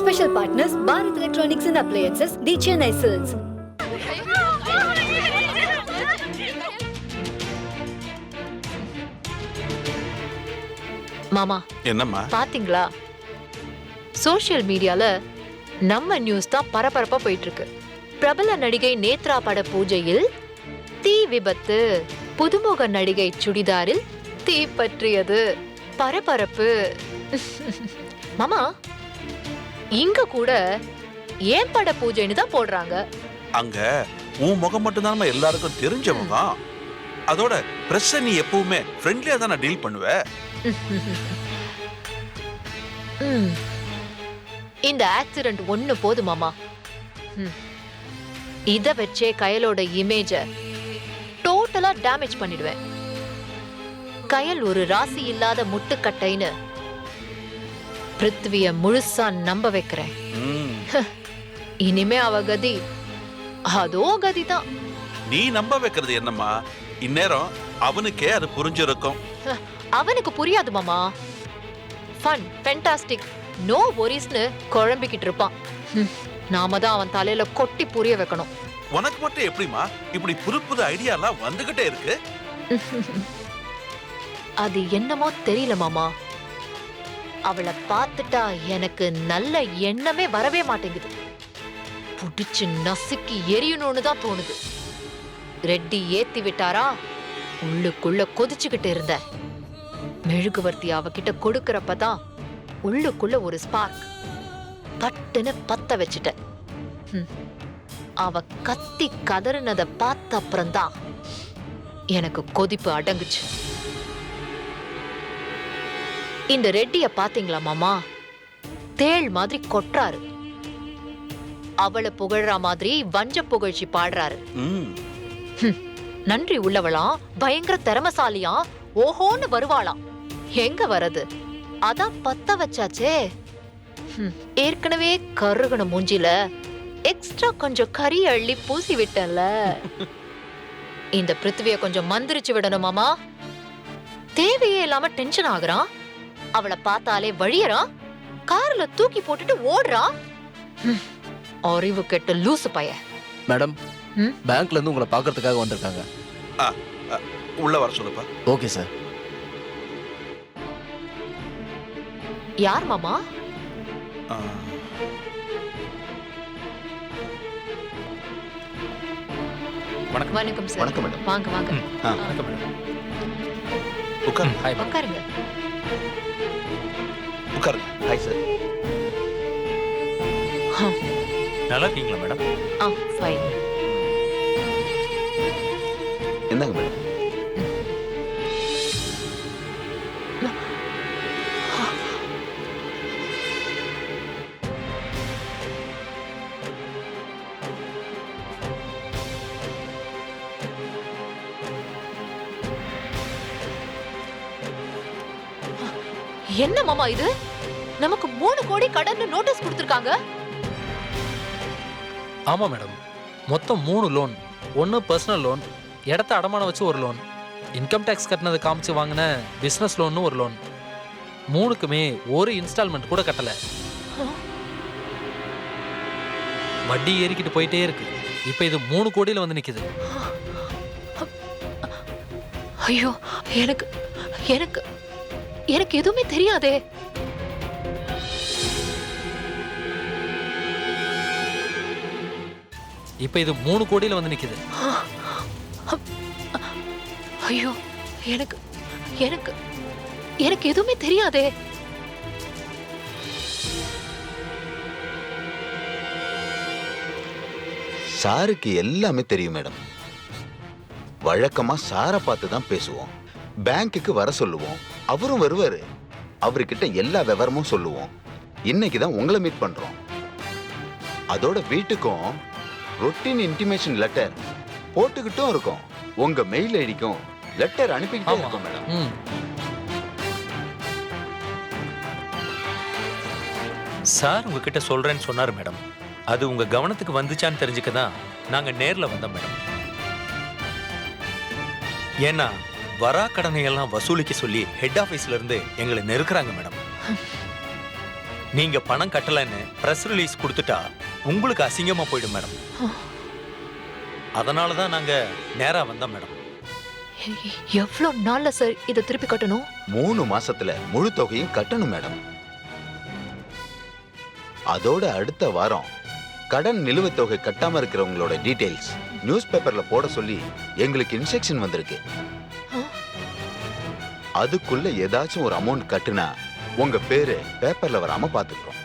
Special partners Bharat Electronics and Appliances, the Chennai Silks. மாமா என்னம்மா பாத்தீங்களா? சோஷியல் மீடியால நம்ம நியூஸ் தான் பரபரப்பா போயிட்டு இருக்கு. பிரபல நடிகை நேத்ரா பட பூஜையில் தீ விபத்து, புதுமுக நடிகை சுடிதாரில் தீ பற்றியது, பரபரப்பு. மாமா இங்க கூட ஏன் பட பூஜைன்னு தான் போடுறாங்க. அங்க உன் முகம் மட்டும் தான் எல்லாருக்கும் தெரிஞ்ச முகம். அதோட பிரஸ் நீ எப்பவுமே ஃப்ரெண்ட்லியா தானே டீல் பண்ணுவ. இந்த ஆக்சிடென்ட் ஒண்ணு போது மாமா. இத வச்சே கயலோட இமேஜ டோட்டலா டேமேஜ் பண்ணிடுவேன். கயல் ஒரு ராசி இல்லாத முட்டுக்கட்டைன்னு பிருத்விய முழுசா நம்ப வைக்கிறேன். இனிமே அவ கதி அதோ கதிதான். நீ நம்ப வைக்கிறது என்னம்மா? இந்நேரம் அவனுக்கே அது புரிஞ்சிருக்கும். அவனுக்கு புரியாது மாமா. ஃபன், ஃபேண்டாஸ்டிக், நோ வொரிஸ்னு குழம்பிக்கிட்டு இருப்பான். நாம தான் அவன் தலையில கொட்டி புரிய வைக்கணும். உனக்கு மட்டும் எப்படிமா இப்படி புது புது ஐடியா எல்லாம் வந்துகிட்டே இருக்கு? அது என்னமோ தெரியல மாமா. அவளை பார்த்துட்டா எனக்கு நல்ல எண்ணமே வரவே மாட்டேங்குது. புடிச்சு நசுக்கி எரியணும்னு தான் தோணுது. ரெட்டி ஏத்தி விட்டாரா, உள்ளுக்குள்ள கொதிச்சுக்கிட்டு இருந்த மெழுகுவர்த்தி அவகிட்ட கொடுக்கறப்பதான் உள்ளுக்குள்ள ஒரு ஸ்பார்க் பட்டுன்னு பத்த வச்சுட்ட. அவ கத்தி கதறினத பார்த்த அப்புறம்தான் எனக்கு கொதிப்பு அடங்குச்சு. இந்த ரெட்டிய பாத்தீங்களா மாமா? தேள் மாதிரி கொட்டுறாரு. அவளை புகழ்ற மாதிரி வஞ்ச புகழ்ச்சி பாடுறாரு. நன்றி உள்ளவளாம், பயங்கர திறமசாலியா, ஓஹோன்னு வருவாளாம். எங்க வரது? அதான் பத்த வச்சாச்சே. ஏற்கனவே கருகண மூஞ்சில எக்ஸ்ட்ரா கொஞ்சம் கறி அள்ளி பூசி விட்டல. இந்த பிருத்திவிய கொஞ்சம் மந்திரிச்சு விடணும் மாமா. தேவையே இல்லாம டென்ஷன் ஆகுறான். அவளை பார்த்தாலே வழியறான். கார்ல தூக்கி போட்டுட்டு ஓடுறான். அறிவு கெட்ட லூசு பைய. மேடம், பேங்க்ல இருந்து உங்களை பார்க்கிறதுக்காக வந்திருக்காங்க. உள்ள வர சொல்லுப்பா. Okay sir. யார் மாமா? வணக்கம் சார். வணக்கம் மேடம். வாங்க வாங்க. வணக்கம் மேடம். உட்காருங்க. Hi madam. உட்காருங்க. உட்காருங்க. Hi sir. நல்லா இருக்கீங்களா மேடம்? ஃபைன். என்னங்க மேடம்? என்ன மாமா இது? நமக்கு 3 கோடி கடன் நோட்டீஸ் கொடுத்திருக்காங்க. ஆமா மேடம், மொத்தம் 3 லோன். 1 பர்சனல் லோன், இடத்த அடமானம் வச்சு ஒரு லோன், இன்கம் டேக்ஸ் கட்டினதை காமிச்சு வாங்கின பிசினஸ் லோன்னு ஒரு லோன். 3க்குமே ஒரு இன்ஸ்டால்மெண்ட் கூட கட்டல. வட்டி ஏறிக்கிட்டு போயிட்டே இருக்கு. இப்ப இது 3 கோடியில வந்து நிக்குது. ஐயோ, எனக்கு எனக்கு எனக்கு எதுவுமே தெரியாதே. இப்ப இது 3 கோடியில வந்து நிக்குது. ஐயோ, எனக்கு எனக்கு எனக்கு எதுவுமே தெரியாதே. சாருக்கு எல்லாமே தெரியும் மேடம். வழக்கமா சாரை பார்த்து தான் பேசுவோம். பேங்க்குக்கு வர சொல்லுவோம், அவரும் வருவாரு. அவர்கிட்ட எல்லா விவரமும் சொல்லுவோம். இன்னைக்கு தான் உங்களை மீட் பண்றோம். அதோட வீட்டுக்கும் ரொட்டீன் இன்டிமேஷன் லெட்டர் போட்டுக்கிட்டும் இருக்கோம். உங்க மெயில் ஐடிக்கும் லெட்டர் அனுப்பிக்கிட்டே இருக்கோம் மேடம். சார் உங்ககிட்ட சொல்றேன்னு சொன்னாரு மேடம். அது உங்க கவனத்துக்கு வந்துச்சான்னு தெரிஞ்சுக்க தான் நாங்க நேர்ல வந்தோம் மேடம். ஏன்னா வரா கடனை எல்லாம் வசூலிக்க சொல்லி ஹெட் ஆபீஸ்ல இருந்து எங்களை நெருக்குறாங்க மேடம். நீங்க பணம் கட்டலைன்னு பிரஸ் ரிலீஸ் கொடுத்துட்டா உங்களுக்கு அசிங்கமா போயிடும் மேடம். அதனால தான் நாங்க நேரா வந்தோம் மேடம். எவ்வளவு நாள்ல சார் இதை திருப்பி கட்டணும்? 3 மாசத்துல முழு தொகையும் கட்டணும் மேடம். அதோட அடுத்த வாரம் கடன் நிலுவைத் தொகை கட்டாம இருக்கிறவங்களோட டீடைல்ஸ் நியூஸ் பேப்பர்ல போட சொல்லி எங்களுக்கு இன்ஸ்ட்ரக்ஷன் வந்திருக்கு. அதுக்குள்ள ஏதாச்சும் ஒரு அமௌண்ட் கட்டுனா உங்க பேரு பேப்பர்ல வராம பாத்துக்கிறோம்.